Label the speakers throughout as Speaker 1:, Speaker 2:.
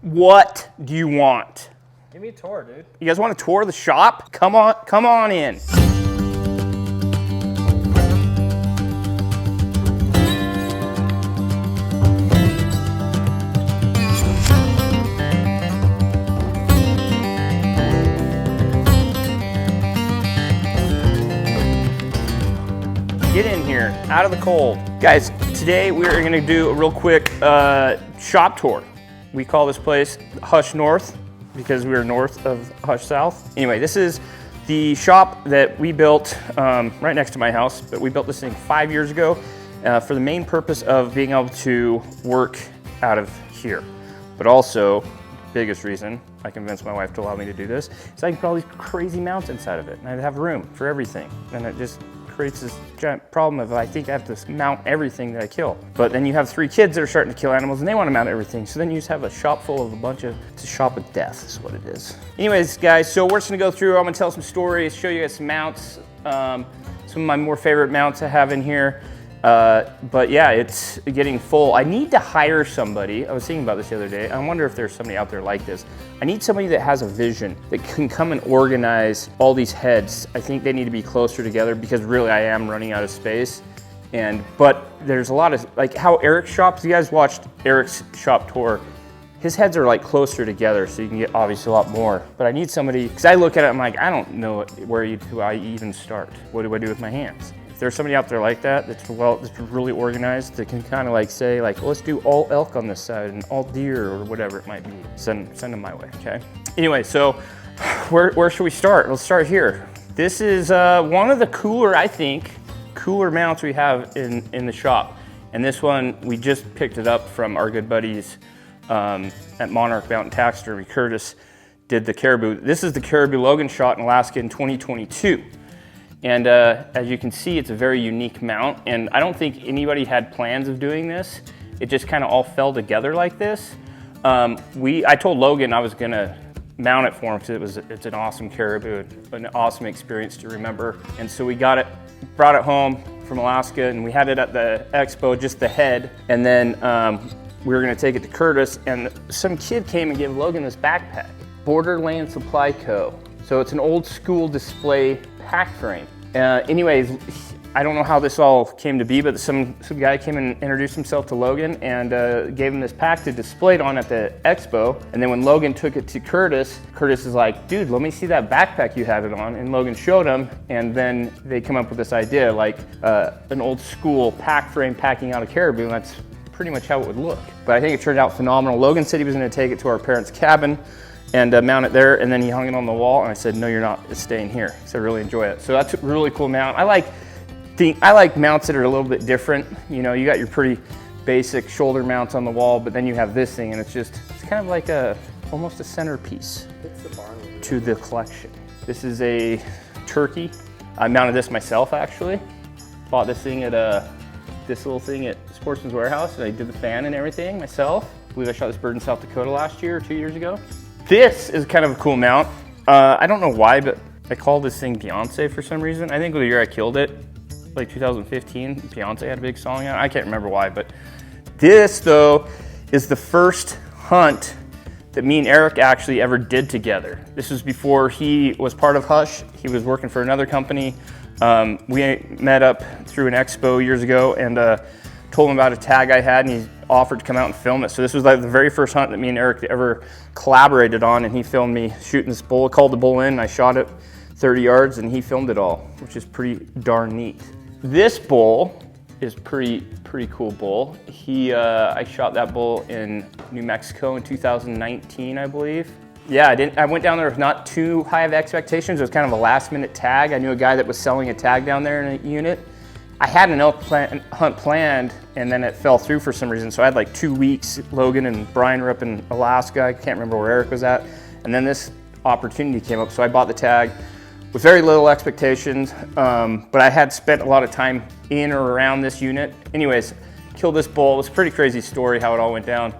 Speaker 1: What do you want?
Speaker 2: Give me a tour, dude.
Speaker 1: You guys want to tour the shop? Come on in. Get in here, out of the cold. Guys, today we're gonna do a real quick shop tour. We call this place Hush North because we are north of Hush South. Anyway, this is the shop that we built right next to my house, but we built this thing 5 years ago for the main purpose of being able to work out of here. But also, biggest reason I convinced my wife to allow me to do this is I can put all these crazy mounts inside of it and I'd have room for everything. And it just creates this giant problem of I think I have to mount everything that I kill. But then you have 3 kids that are starting to kill animals and they want to mount everything. So then you just have a shop full of it's a shop of death is what it is. Anyways, guys, so we're just gonna go through, I'm gonna tell some stories, show you guys some mounts, some of my more favorite mounts I have in here. But yeah, it's getting full. I need to hire somebody. I was thinking about this the other day. I wonder if there's somebody out there like this. I need somebody that has a vision, that can come and organize all these heads. I think they need to be closer together because really I am running out of space. But there's a lot of, like how Eric's shops, you guys watched Eric's shop tour. His heads are like closer together so you can get obviously a lot more. But I need somebody, because I look at it, I'm like, I don't know where do I even start? What do I do with my hands? There's somebody out there like that that's really organized that can kind of like say like, let's do all elk on this side and all deer or whatever it might be. Send them my way, okay? Anyway, so where should we start? Let's start here. This is one of the cooler mounts we have in the shop. And this one, we just picked it up from our good buddies at Monarch Mountain Taxidermy. Curtis did the caribou. This is the caribou Logan shot in Alaska in 2022. And as you can see, it's a very unique mount, and I don't think anybody had plans of doing this. It just kind of all fell together like this. I told Logan I was gonna mount it for him because it's an awesome caribou, an awesome experience to remember. And so we brought it home from Alaska, and we had it at the expo, just the head. And then we were gonna take it to Curtis, and some kid came and gave Logan this backpack, Borderland Supply Co. So it's an old school display pack frame. Anyways, I don't know how this all came to be, but some guy came and introduced himself to Logan and gave him this pack to display it on at the expo. And then when Logan took it to Curtis is like, dude, let me see that backpack you have it on. And Logan showed him, and then they come up with this idea, like an old school pack frame packing out a caribou, and that's pretty much how it would look. But I think it turned out phenomenal. Logan said he was gonna take it to our parents' cabin and mount it there, and then he hung it on the wall, and I said, no, you're not, it's staying here. So I really enjoy it. So that's a really cool mount. I like mounts that are a little bit different. You know, you got your pretty basic shoulder mounts on the wall, but then you have this thing, and it's kind of like almost a centerpiece to the collection. This is a turkey. I mounted this myself, actually. Bought this thing at this little thing at Sportsman's Warehouse, and I did the fan and everything myself. I believe I shot this bird in South Dakota last year or 2 years ago. This is kind of a cool mount. I don't know why, but I call this thing Beyonce for some reason. I think the year I killed it, like 2015, Beyonce had a big song on it. I can't remember why, but this though is the first hunt that me and Eric actually ever did together. This was before he was part of Hush. He was working for another company. We met up through an expo years ago and told him about a tag I had, and he offered to come out and film it. So this was like the very first hunt that me and Eric ever collaborated on, and he filmed me shooting this bull. I called the bull in, and I shot it 30 yards, and he filmed it all, which is pretty darn neat. This bull is pretty cool bull. I shot that bull in New Mexico in 2019, I believe. Yeah, I went down there with not too high of expectations. It was kind of a last minute tag. I knew a guy that was selling a tag down there in a unit. I had an elk hunt planned, and then it fell through for some reason. So I had like 2 weeks. Logan and Brian were up in Alaska. I can't remember where Eric was at. And then this opportunity came up, so I bought the tag with very little expectations. But I had spent a lot of time in or around this unit. Anyways, killed this bull. It was a pretty crazy story how it all went down.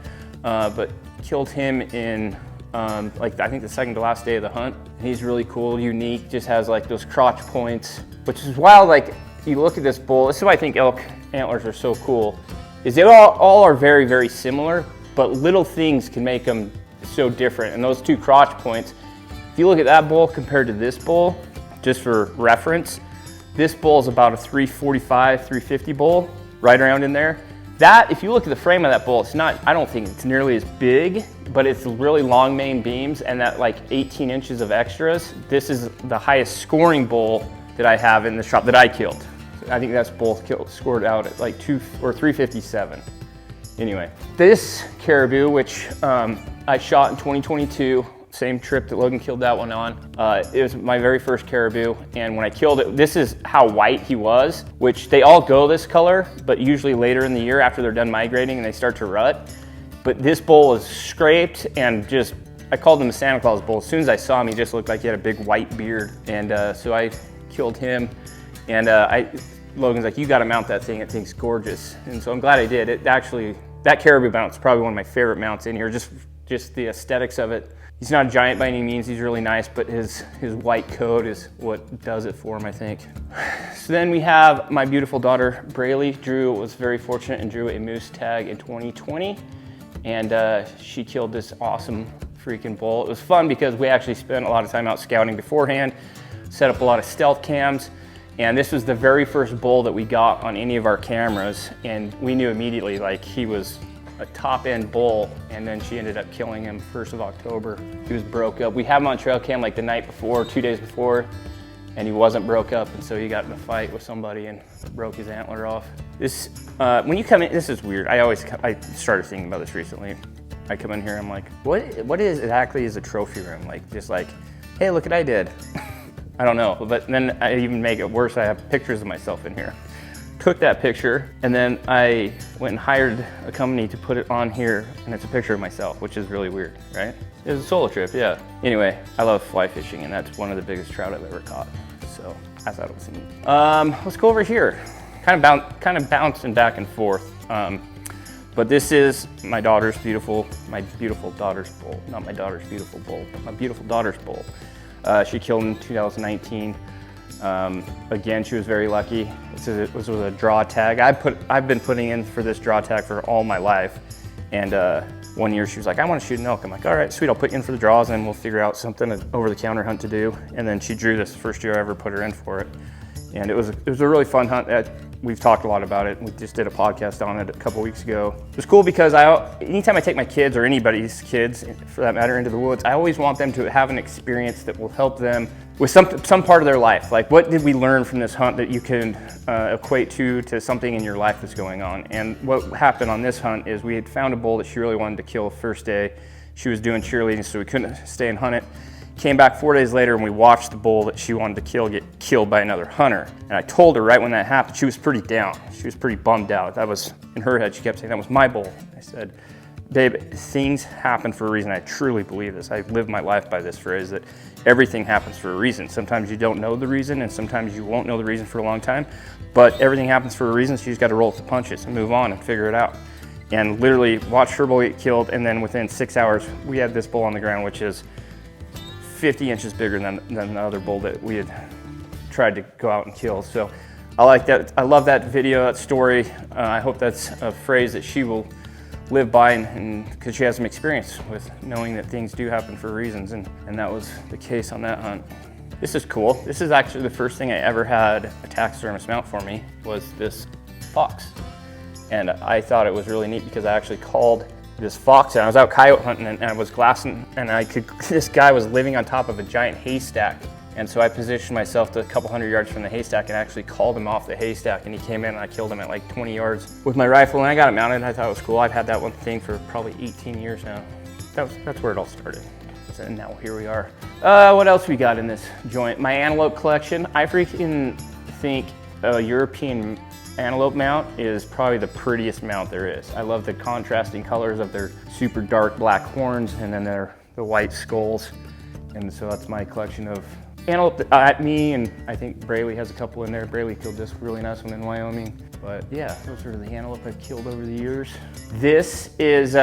Speaker 1: But killed him in like I think the second to last day of the hunt. He's really cool, unique, just has like those crotch points, which is wild. Like, you look at this bull, this is why I think elk antlers are so cool, is they all are very, very similar, but little things can make them so different. And those two crotch points, if you look at that bull compared to this bull, just for reference, this bull is about a 345, 350 bull, right around in there. That, if you look at the frame of that bull, it's not, I don't think it's nearly as big, but it's really long main beams and that like 18 inches of extras. This is the highest scoring bull that I have in the shop that I killed. I think that's both scored out at like 357. Anyway, this caribou, which I shot in 2022, same trip that Logan killed that one on. It was my very first caribou, and when I killed it, this is how white he was, which they all go this color, but usually later in the year after they're done migrating and they start to rut. But this bull was scraped and just, I called him a Santa Claus bull. As soon as I saw him, he just looked like he had a big white beard. And so I killed him, and Logan's like, you gotta mount that thing, that thing's gorgeous. And so I'm glad I did. It actually, that caribou mount is probably one of my favorite mounts in here, just the aesthetics of it. He's not a giant by any means, he's really nice, but his white coat is what does it for him, I think. So then we have my beautiful daughter, Braylee. Drew was very fortunate and drew a moose tag in 2020, and she killed this awesome freaking bull. It was fun because we actually spent a lot of time out scouting beforehand, set up a lot of stealth cams, and this was the very first bull that we got on any of our cameras, and we knew immediately like he was a top end bull, and then she ended up killing him 1st of October. He was broke up. We had him on trail cam like the night before, 2 days before, and he wasn't broke up, and so he got in a fight with somebody and broke his antler off. This, when you come in, this is weird. I started thinking about this recently. I come in here, I'm like, what is exactly is a trophy room? Like, just like, hey, look what I did. I don't know, but then I even make it worse. I have pictures of myself in here. Took that picture, and then I went and hired a company to put it on here, and it's a picture of myself, which is really weird, right? It was a solo trip, yeah. Anyway, I love fly fishing, and that's one of the biggest trout I've ever caught, so I thought it was neat. Let's go over here. Kind of bouncing back and forth, but this is my beautiful daughter's bull. Not my daughter's beautiful bull, but my beautiful daughter's bull. She killed in 2019. Again, she was very lucky. It was a draw tag. I've been putting in for this draw tag for all my life. And one year she was like, I want to shoot an elk. I'm like, all right, sweet, I'll put you in for the draws and we'll figure out something, an over-the-counter hunt to do. And then she drew this the first year I ever put her in for it. And it was a really fun hunt. We've talked a lot about it. We just did a podcast on it a couple weeks ago. It was cool because anytime I take my kids, or anybody's kids for that matter, into the woods, I always want them to have an experience that will help them with some part of their life. Like, what did we learn from this hunt that you can equate to something in your life that's going on? And what happened on this hunt is we had found a bull that she really wanted to kill the first day. She was doing cheerleading, so we couldn't stay and hunt it. Came back 4 days later and we watched the bull that she wanted to kill get killed by another hunter. And I told her right when that happened, she was pretty down. She was pretty bummed out. That was, in her head, she kept saying, that was my bull. I said, babe, things happen for a reason. I truly believe this. I live my life by this phrase, that everything happens for a reason. Sometimes you don't know the reason, and sometimes you won't know the reason for a long time, but everything happens for a reason, so you just gotta roll with the punches and move on and figure it out. And literally watched her bull get killed, and then within 6 hours, we had this bull on the ground, which is 50 inches bigger than the other bull that we had tried to go out and kill. So I like that. I love that video, that story. I hope that's a phrase that she will live by, and because she has some experience with knowing that things do happen for reasons, and that was the case on that hunt. This is cool. This is actually the first thing I ever had a taxidermist mount for me, was this fox. And I thought it was really neat because I actually called this fox, and I was out coyote hunting, and I was glassing, and this guy was living on top of a giant haystack. And so I positioned myself to a couple hundred yards from the haystack and actually called him off the haystack, and he came in and I killed him at like 20 yards with my rifle, and I got it mounted, and I thought it was cool. I've had that one thing for probably 18 years now. That's where it all started. And now here we are. What else we got in this joint? My antelope collection. I freaking think a European antelope mount is probably the prettiest mount there is. I love the contrasting colors of their super dark black horns, and then the white skulls. And so that's my collection of antelope at me, and I think Braylee has a couple in there. Braylee killed this really nice one in Wyoming. But yeah, those are the antelope I've killed over the years. This is,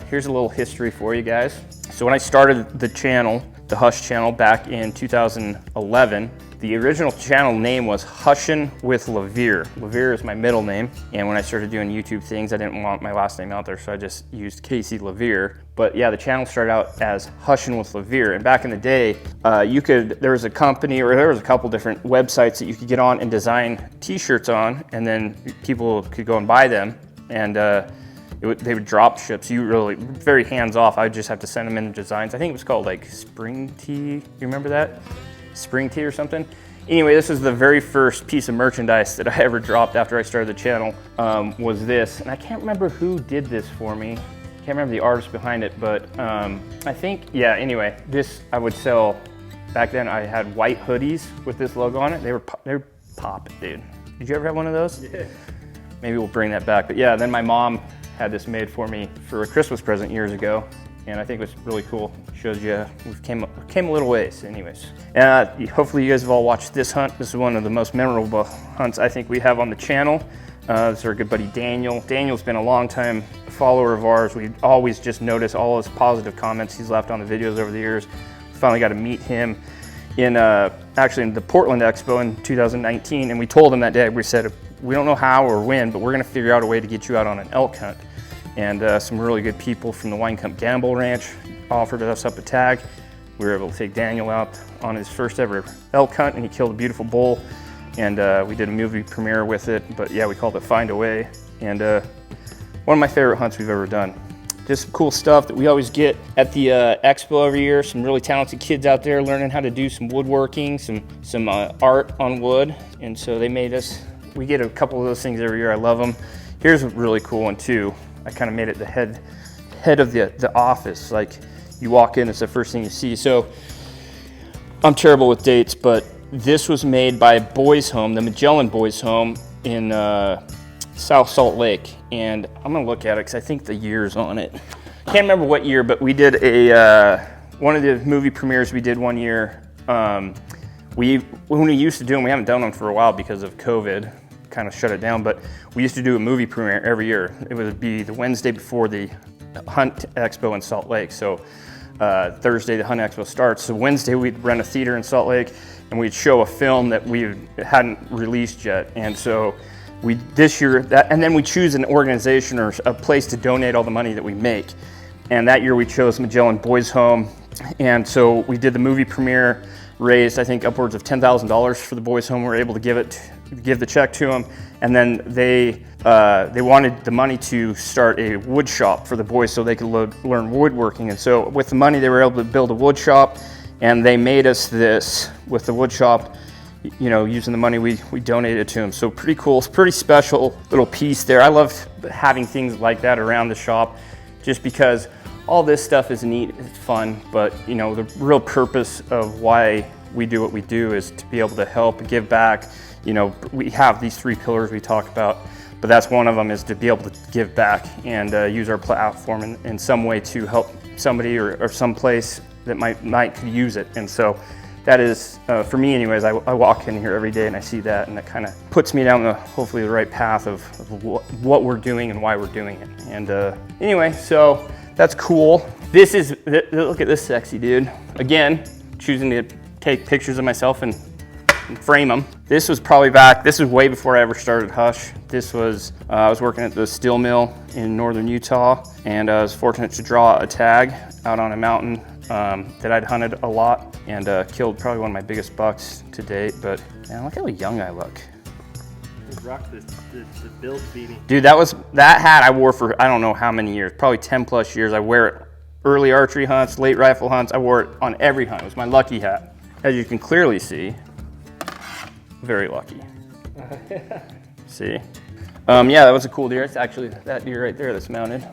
Speaker 1: here's a little history for you guys. So when I started the channel, the Hush channel back in 2011. The original channel name was Hushin with Levere. Levere is my middle name, and when I started doing YouTube things, I didn't want my last name out there, so I just used Casey Levere. But yeah, the channel started out as Hushin with Levere, and back in the day, there was a company, or there was a couple different websites that you could get on and design t-shirts on, and then people could go and buy them, and they would drop ship, so you really, very hands-off. I would just have to send them in designs. I think it was called like Spring Tea, you remember that? Spring Tea or something. Anyway, this is the very first piece of merchandise that I ever dropped after I started the channel, was this. And I can't remember who did this for me. Can't remember the artist behind it, but I think, yeah, anyway, this I would sell. Back then I had white hoodies with this logo on it. They were pop, dude. Did you ever have one of those? Yeah. Maybe we'll bring that back. But yeah, then my mom had this made for me for a Christmas present years ago. And I think it was really cool. Shows you we've came a little ways. Anyways, hopefully you guys have all watched this hunt. This is one of the most memorable hunts I think we have on the channel. This is our good buddy Daniel. Daniel's been a long time follower of ours. We always just notice all his positive comments he's left on the videos over the years. Finally got to meet him in actually in the Portland Expo in 2019, and we told him that day, we said, we don't know how or when, but we're gonna figure out a way to get you out on an elk hunt. And some really good people from the Weinkamp Gamble Ranch offered us up a tag. We were able to take Daniel out on his first ever elk hunt, and he killed a beautiful bull. And we did a movie premiere with it, but yeah, we called it Find a Way. And one of my favorite hunts we've ever done. Just some cool stuff that we always get at the expo every year. Some really talented kids out there learning how to do some woodworking, some art on wood. And so they made us, we get a couple of those things every year. I love them. Here's a really cool one too. I kind of made it the head of the office. Like you walk in, it's the first thing you see. So I'm terrible with dates, but this was made by Boys Home, the Magellan Boys Home in South Salt Lake. And I'm gonna look at it because I think the year's on it. Can't remember what year, but we did one of the movie premieres we did one year. When we used to do them, we haven't done them for a while because of COVID. Kind of shut it down, but we used to do a movie premiere every year. It would be the Wednesday before the Hunt Expo in Salt Lake. So Thursday the Hunt Expo starts. So Wednesday we'd rent a theater in Salt Lake and we'd show a film that we hadn't released yet. And so this year, and then we choose an organization or a place to donate all the money that we make. And that year we chose Magellan Boys Home. And so we did the movie premiere, raised I think upwards of $10,000 for the Boys Home. We were able to give the check to them, and then they wanted the money to start a wood shop for the boys so they could learn woodworking. And so with the money they were able to build a wood shop, and they made us this with the wood shop, you know, using the money we donated to them. So pretty cool, pretty special little piece there. I love having things like that around the shop just because all this stuff is neat, it's fun, but you know, the real purpose of why we do what we do is to be able to help, give back. You know, we have these 3 pillars we talk about, but that's one of them, is to be able to give back and use our platform in some way to help somebody or some place that might could use it. And so that is, for me anyways, I walk in here every day and I see that, and that kind of puts me down hopefully the right path of what we're doing and why we're doing it. And anyway, so that's cool. Look at this sexy dude. Again, choosing to take pictures of myself and frame them. This was probably this was way before I ever started Hush. This was, I was working at the steel mill in northern Utah, and I was fortunate to draw a tag out on a mountain that I'd hunted a lot, and killed probably one of my biggest bucks to date. But man, look how young I look.
Speaker 2: Rock the build beanie.
Speaker 1: Dude, that hat I wore for I don't know how many years, probably 10 plus years. I wear it early archery hunts, late rifle hunts. I wore it on every hunt. It was my lucky hat. As you can clearly see, very lucky. See? Yeah, that was a cool deer. It's actually that deer right there that's mounted.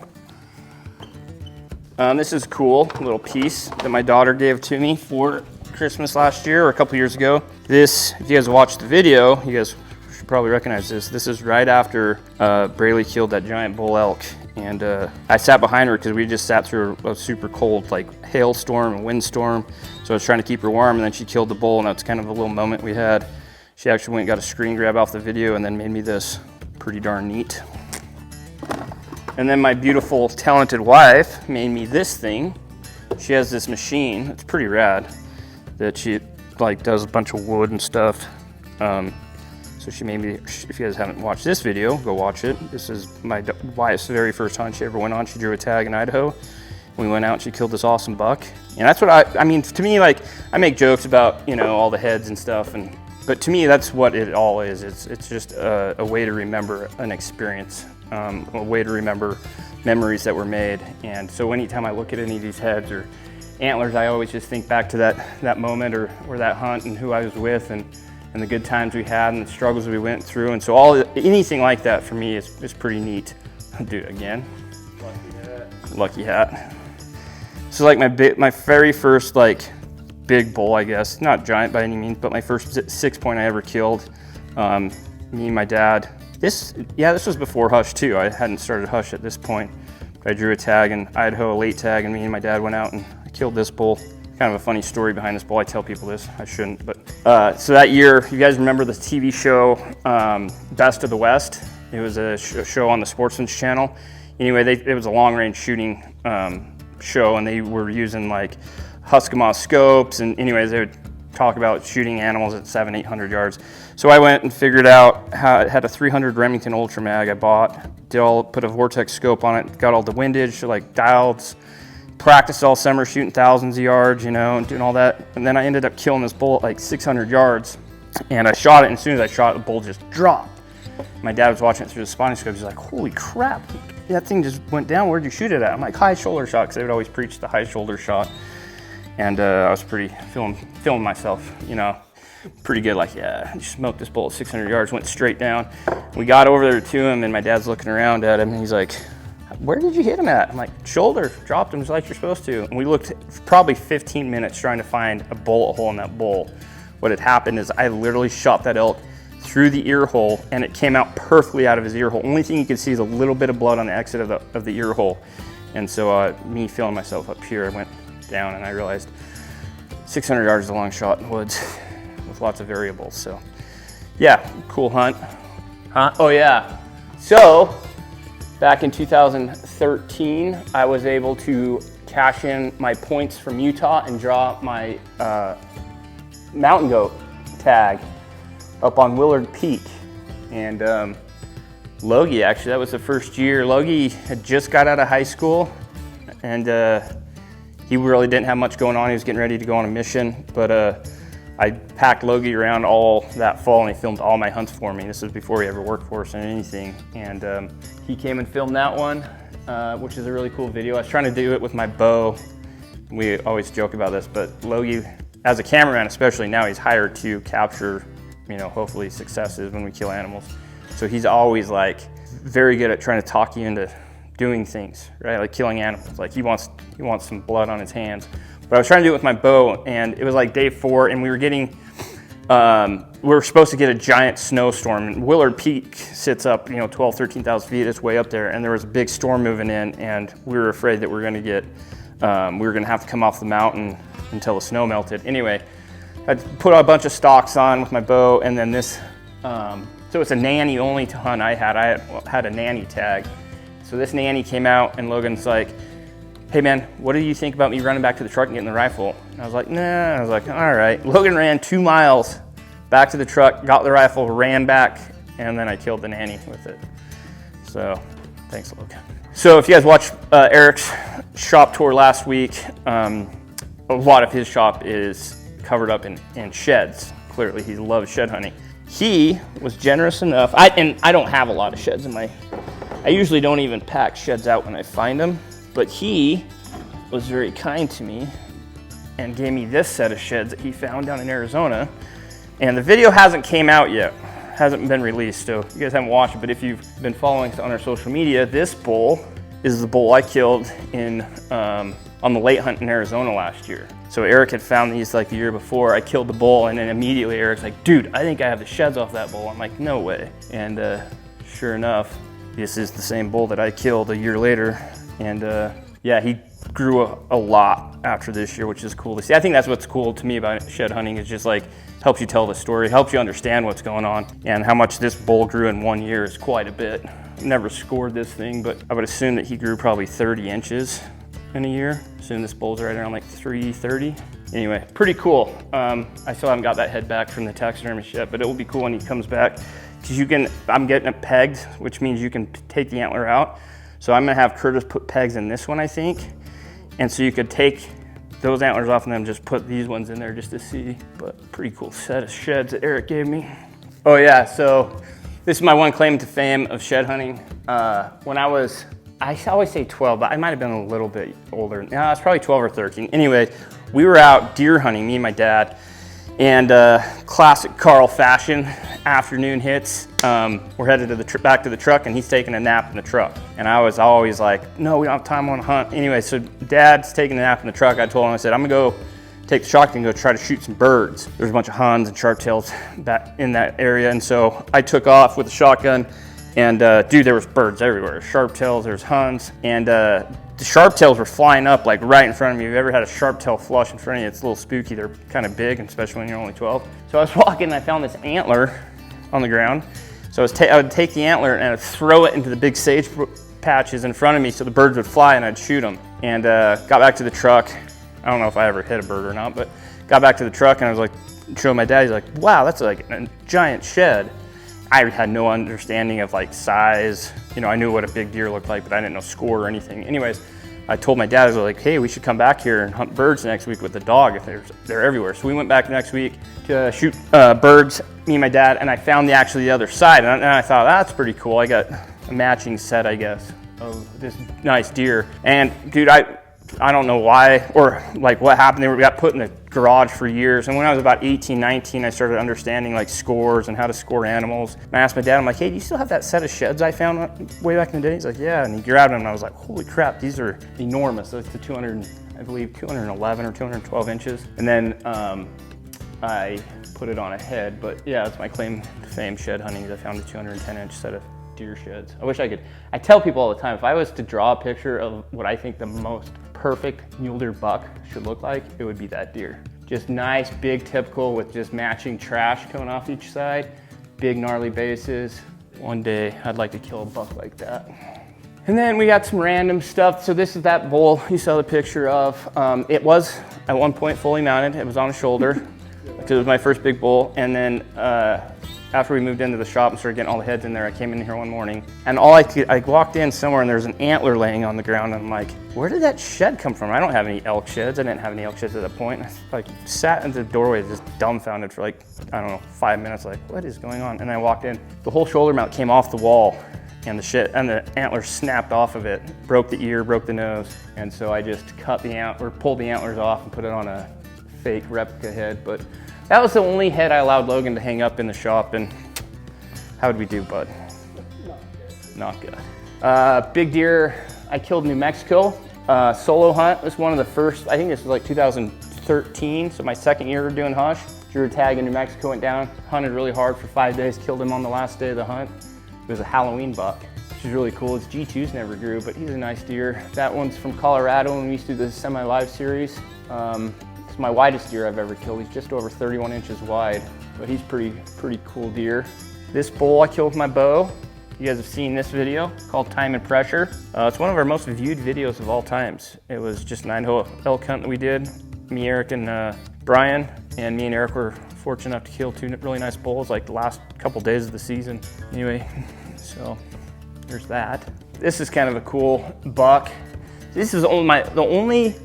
Speaker 1: This is cool, a little piece that my daughter gave to me for Christmas last year or a couple years ago. This, if you guys watched the video, you guys should probably recognize this. This is right after Braley killed that giant bull elk. And I sat behind her because we just sat through a super cold, like hailstorm and windstorm. So I was trying to keep her warm, and then she killed the bull, and that's kind of a little moment we had. She actually went and got a screen grab off the video and then made me this. Pretty darn neat. And then my beautiful, talented wife made me this thing. she has this machine, it's pretty rad, that she like does a bunch of wood and stuff. So she made me, if you guys haven't watched this video, go watch it. This is my wife's very first hunt she ever went on. She drew a tag in Idaho. We went out and she killed this awesome buck. And that's what I mean, to me, like, I make jokes about, you know, all the heads and stuff, but to me, that's what it all is. It's just a way to remember an experience, a way to remember memories that were made. And so anytime I look at any of these heads or antlers, I always just think back to that moment or that hunt and who I was with and the good times we had and the struggles we went through. And so anything like that for me is pretty neat. I'll do it again.
Speaker 2: Lucky hat.
Speaker 1: Lucky hat. So like my very first like big bull, I guess, not giant by any means, but my first 6 point I ever killed. Me and my dad. This was before Hush too. I hadn't started Hush at this point. I drew a tag in Idaho, a late tag, and me and my dad went out and I killed this bull. Kind of a funny story behind this bull. I tell people this, I shouldn't, but so that year, you guys remember the TV show Best of the West? It was a show on the Sportsman's Channel. Anyway, it was a long-range shooting show, and they were using like Husqvarna scopes, and anyways, they would talk about shooting animals at 700-800 yards. So I went and figured out how it had a 300 Remington Ultra Mag I bought, put a Vortex scope on it, got all the windage, like dials, practiced all summer shooting thousands of yards, you know, and doing all that. And then I ended up killing this bull at like 600 yards, and I shot it, and as soon as I shot it, the bull just dropped. My dad was watching it through the spotting scope. He's like, holy crap, that thing just went down. Where'd you shoot it at? I'm like, high shoulder shot, because they would always preach the high shoulder shot. And I was pretty feeling myself, you know, pretty good. Like, yeah, I smoked this bull at 600 yards, went straight down. We got over there to him, and my dad's looking around at him, and he's like, where did you hit him at? I'm like, shoulder, dropped him just like you're supposed to. And we looked probably 15 minutes trying to find a bullet hole in that bull. What had happened is I literally shot that elk through the ear hole, and it came out perfectly out of his ear hole. Only thing you could see is a little bit of blood on the exit of the ear hole. And so me feeling myself up here, I went down and I realized 600 yards is a long shot in the woods with lots of variables. So yeah, cool hunt. Oh yeah. So back in 2013, I was able to cash in my points from Utah and draw my mountain goat tag up on Willard Peak. And Logie, actually, that was the first year. Logie had just got out of high school, and he really didn't have much going on. He was getting ready to go on a mission, but I packed Logie around all that fall, and he filmed all my hunts for me. This was before he ever worked for us or anything. And he came and filmed that one, which is a really cool video. I was trying to do it with my bow. We always joke about this, but Logie, as a cameraman especially, now he's hired to capture, you know, hopefully successes when we kill animals. So he's always like very good at trying to talk you into doing things, right? Like killing animals. Like he wants some blood on his hands. But I was trying to do it with my bow, and it was like day 4, and we were getting, we were supposed to get a giant snowstorm. And Willard Peak sits up, you know, 12, 13,000 feet. It's way up there, and there was a big storm moving in, and we were afraid that we were going to get, we were going to have to come off the mountain until the snow melted. Anyway, I put a bunch of stalks on with my bow, and then this, so it's a nanny only hunt I had a nanny tag. So this nanny came out, and Logan's like, hey man, what do you think about me running back to the truck and getting the rifle? And I was like, nah. I was like, all right. Logan ran 2 miles back to the truck, got the rifle, ran back, and then I killed the nanny with it. So thanks, Logan. So if you guys watched Eric's shop tour last week, a lot of his shop is covered up in sheds. Clearly he loves shed hunting. He was generous enough, and I don't have a lot of sheds in I usually don't even pack sheds out when I find them, but he was very kind to me and gave me this set of sheds that he found down in Arizona. And the video hasn't came out yet, hasn't been released, so you guys haven't watched it, but if you've been following us on our social media, this bull is the bull I killed on the late hunt in Arizona last year. So Eric had found these like the year before. I killed the bull, and then immediately Eric's like, dude, I think I have the sheds off that bull. I'm like, no way. And sure enough, this is the same bull that I killed a year later. And yeah, he grew a lot after this year, which is cool to see. I think that's what's cool to me about shed hunting, is just like helps you tell the story, helps you understand what's going on. And how much this bull grew in 1 year is quite a bit. I've never scored this thing, but I would assume that he grew probably 30 inches in a year. Soon this bull's right around like 330. Anyway, pretty cool. I still haven't got that head back from the taxidermist yet, but it will be cool when he comes back. Because you can, I'm getting it pegged, which means you can take the antler out. So I'm gonna have Curtis put pegs in this one, I think. And so you could take those antlers off and then just put these ones in there just to see. But pretty cool set of sheds that Eric gave me. Oh yeah, so this is my one claim to fame of shed hunting. When I always say 12, but I might have been a little bit older. No, I was probably 12 or 13. Anyway, we were out deer hunting, me and my dad, and classic Carl fashion, afternoon hits. We're headed to back to the truck, and he's taking a nap in the truck. And I was always like, no, we don't have time, I want to hunt. Anyway, so Dad's taking a nap in the truck. I told him, I said, I'm gonna go take the shotgun and go try to shoot some birds. There's a bunch of huns and sharptails back in that area. And so I took off with the shotgun, and dude, there was birds everywhere. Sharptails, there's huns, and the sharptails were flying up like right in front of me. If you've ever had a sharptail flush in front of you, it's a little spooky. They're kind of big, especially when you're only 12. So I was walking and I found this antler on the ground. So I would take the antler and I'd throw it into the big sage patches in front of me so the birds would fly and I'd shoot them. And got back to the truck. I don't know if I ever hit a bird or not, but got back to the truck and I was like, showing my dad, he's like, wow, that's like a giant shed. I had no understanding of like size. You know, I knew what a big deer looked like, but I didn't know score or anything. Anyways, I told my dad, I was like, hey, we should come back here and hunt birds next week with the dog if they're everywhere. So we went back next week to shoot birds, me and my dad, and I found the other side. And I thought, that's pretty cool. I got a matching set, I guess, of this nice deer. And dude, I don't know why or like what happened. They got put in the garage for years. And when I was about 18, 19, I started understanding like scores and how to score animals. And I asked my dad, I'm like, hey, do you still have that set of sheds I found way back in the day? He's like, yeah. And he grabbed them and I was like, holy crap, these are enormous. So it's the 211 or 212 inches. And then I put it on a head, but yeah, that's my claim to fame shed hunting. I found a 210-inch set of deer sheds. I wish I could. I tell people all the time, if I was to draw a picture of what I think the most perfect mule deer buck should look like, it would be that deer. Just nice, big, typical with just matching trash coming off each side, big gnarly bases. One day I'd like to kill a buck like that. And then we got some random stuff. So this is that bull you saw the picture of. It was at one point fully mounted. It was on a shoulder because it was my first big bull. And then after we moved into the shop and started getting all the heads in there, I came in here one morning and I walked in somewhere and there's an antler laying on the ground. And I'm like, where did that shed come from? I don't have any elk sheds. I didn't have any elk sheds at that point. I like sat in the doorway just dumbfounded for like, I don't know, 5 minutes, like what is going on? And I walked in, the whole shoulder mount came off the wall and the antler snapped off of it, broke the ear, broke the nose. And so I just pulled the antlers off and put it on a fake replica head. But that was the only head I allowed Logan to hang up in the shop, and how'd we do, bud? Not good. Big deer I killed in New Mexico. Solo hunt. It was one of the first, I think this was like 2013, so my second year doing hush. Drew a tag in New Mexico, went down, hunted really hard for 5 days, killed him on the last day of the hunt. It was a Halloween buck, which is really cool. His G2s never grew, but he's a nice deer. That one's from Colorado, and we used to do the semi-live series. It's my widest deer I've ever killed. He's just over 31 inches wide, but he's pretty cool deer. This bull I killed with my bow. You guys have seen this video called Time and Pressure. It's one of our most viewed videos of all times. It was just an Idaho elk hunt that we did. Me, Eric, and Brian, and me and Eric were fortunate enough to kill 2 really nice bulls like the last couple days of the season. Anyway, so there's that. This is kind of a cool buck. This is the only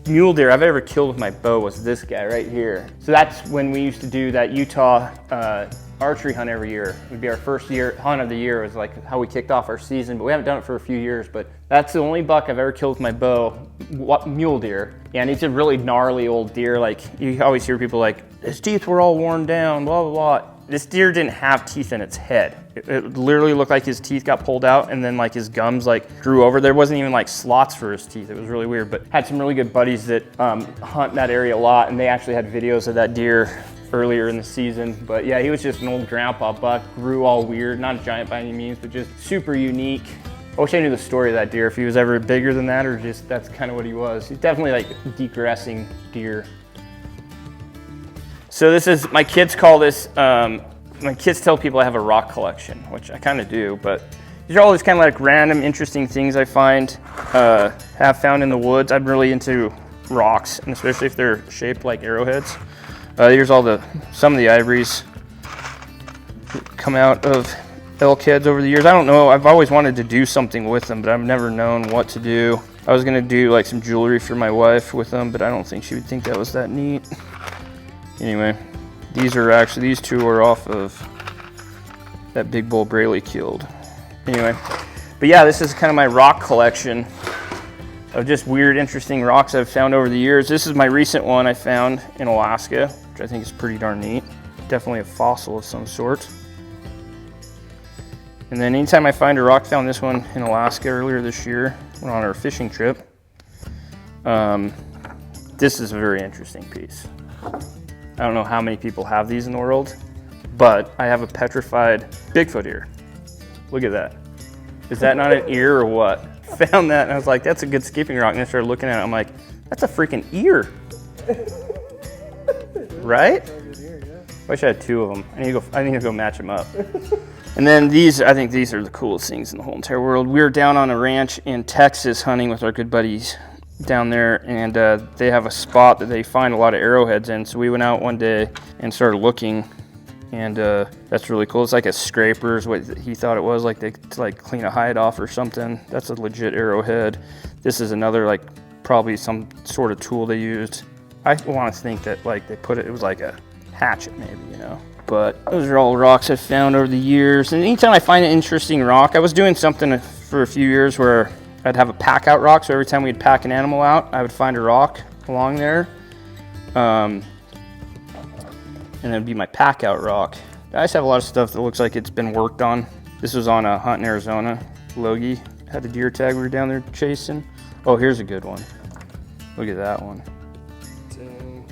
Speaker 1: mule deer I've ever killed with my bow was this guy right here. So that's when we used to do that Utah archery hunt every year. It would be our first hunt of the year. It was like how we kicked off our season, but we haven't done it for a few years. But that's the only buck I've ever killed with my bow, mule deer. And he's a really gnarly old deer. Like you always hear people like, his teeth were all worn down, blah, blah, blah. This deer didn't have teeth in its head. It literally looked like his teeth got pulled out and then like his gums like grew over. There wasn't even like slots for his teeth. It was really weird, but had some really good buddies that hunt that area a lot, and they actually had videos of that deer earlier in the season. But yeah, he was just an old grandpa buck, grew all weird, not a giant by any means, but just super unique. I wish I knew the story of that deer, if he was ever bigger than that or just that's kind of what he was. He's definitely like a degressing deer. So this is, my kids call this, my kids tell people I have a rock collection, which I kind of do, but These are all these kind of like random, interesting things I find, have found in the woods. I'm really into rocks, and especially if they're shaped like arrowheads. Here's some of the ivories come out of elk heads over the years. I don't know, I've always wanted to do something with them, but I've never known what to do. I was gonna do like some jewelry for my wife with them, but I don't think she would think that was that neat. Anyway, these two are off of that big bull Braley killed. Anyway, but yeah, this is kind of my rock collection of just weird, interesting rocks I've found over the years. This is my recent one I found in Alaska, which I think is pretty darn neat. Definitely a fossil of some sort. And then anytime I find a rock, found this one in Alaska earlier this year, went on our fishing trip. This is a very interesting piece. I don't know how many people have these in the world, but I have a petrified Bigfoot ear. Look at that. Is that not an ear or what? Found that and I was like, that's a good skipping rock. And I started looking at it, I'm like, that's a freaking ear. Right? Wish I had two of them. I need to go match them up. And then I think these are the coolest things in the whole entire world. We were down on a ranch in Texas hunting with our good buddies down there, and they have a spot that they find a lot of arrowheads in. So we went out one day and started looking, and that's really cool. It's like a scraper is what he thought it was, like to like clean a hide off or something. That's a legit arrowhead. This is another, like probably some sort of tool they used. I want to think that like it was like a hatchet maybe, you know. But those are all rocks I've found over the years. And anytime I find an interesting rock, I was doing something for a few years where I'd have a pack out rock. So every time we'd pack an animal out, I would find a rock along there. And it'd be my pack out rock. I just have a lot of stuff that looks like it's been worked on. This was on a hunt in Arizona. Logie had a deer tag we were down there chasing. Oh, here's a good one. Look at that one.
Speaker 2: Dang.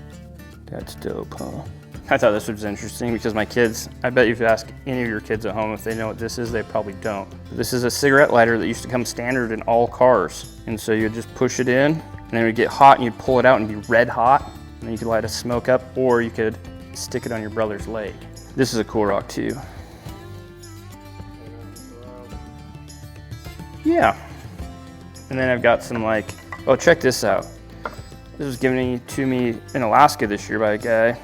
Speaker 1: That's dope, huh? I thought this was interesting because my kids, I bet if you ask any of your kids at home if they know what this is, they probably don't. This is a cigarette lighter that used to come standard in all cars. And so you'd just push it in, and then it would get hot, and you'd pull it out and be red hot. And then you could light a smoke up, or you could stick it on your brother's leg. This is a cool rock too. Yeah. And then I've got some like, oh, check this out. This was given to me in Alaska this year by a guy.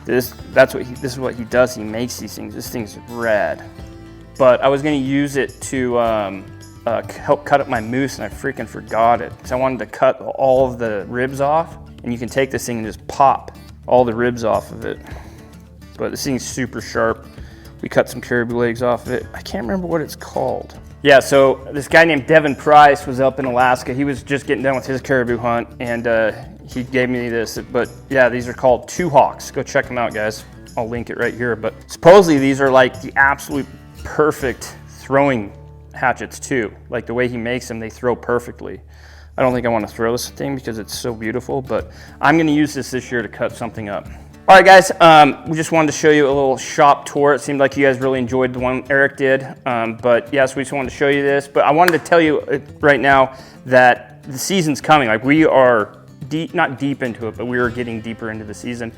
Speaker 1: This is what he does. He makes these things. This thing's rad. But I was gonna use it to help cut up my moose, and I freaking forgot it. So I wanted to cut all of the ribs off, and you can take this thing and just pop all the ribs off of it. But this thing's super sharp. We cut some caribou legs off of it. I can't remember what it's called. Yeah, so this guy named Devin Price was up in Alaska. He was just getting done with his caribou hunt, and he gave me this. But yeah, these are called Two Hawks. Go check them out, guys. I'll link it right here. But supposedly these are like the absolute perfect throwing hatchets too. Like the way he makes them, they throw perfectly. I don't think I want to throw this thing because it's so beautiful, but I'm gonna use this year to cut something up. All right, guys, we just wanted to show you a little shop tour. It seemed like you guys really enjoyed the one Eric did, but yes, we just wanted to show you this. But I wanted to tell you right now that the season's coming. Like we are not deep into it, but we are getting deeper into the season.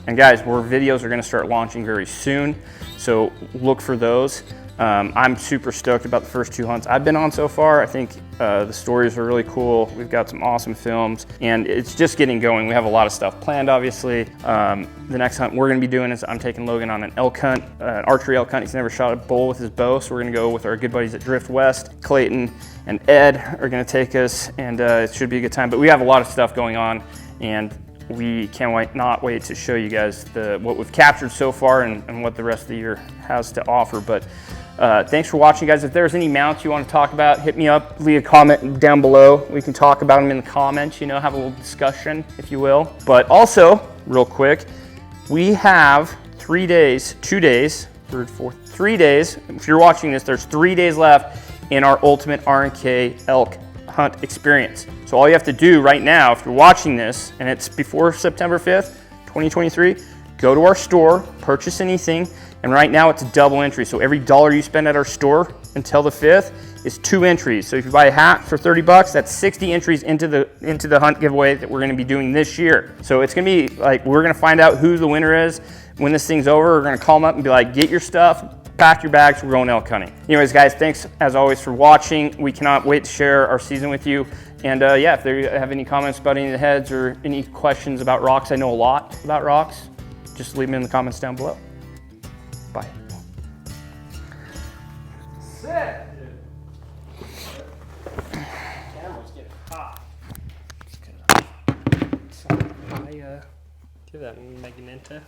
Speaker 1: And guys, our videos are gonna start launching very soon, so look for those. I'm super stoked about the first 2 hunts I've been on so far. I think the stories are really cool. We've got some awesome films, and it's just getting going. We have a lot of stuff planned, obviously. The next hunt we're gonna be doing is I'm taking Logan on an elk hunt, an archery elk hunt. He's never shot a bull with his bow, so we're gonna go with our good buddies at Drift West. Clayton and Ed are gonna take us, and it should be a good time. But we have a lot of stuff going on, and we not wait to show you guys what we've captured so far and what the rest of the year has to offer. But thanks for watching, guys. If there's any mounts you want to talk about, hit me up, leave a comment down below. We can talk about them in the comments, you know, have a little discussion, if you will. But also, real quick, we have 3 days, 2 days, third, fourth, 3 days. If you're watching this, there's 3 days left in our ultimate R&K elk hunt experience. So all you have to do right now, if you're watching this and it's before September 5th, 2023, go to our store, purchase anything, and right now it's a double entry. So every $1 you spend at our store until the 5th is 2 entries. So if you buy a hat for 30 bucks, that's 60 entries into the hunt giveaway that we're gonna be doing this year. So it's gonna be like, we're gonna find out who the winner is when this thing's over. We're gonna call them up and be like, get your stuff, pack your bags, we're going elk hunting. Anyways, guys, thanks as always for watching. We cannot wait to share our season with you. And yeah, if you have any comments about any of the heads or any questions about rocks, I know a lot about rocks, just leave them in the comments down below. Bye.
Speaker 2: Sick, dude. Camera's getting hot. Give that Magenta.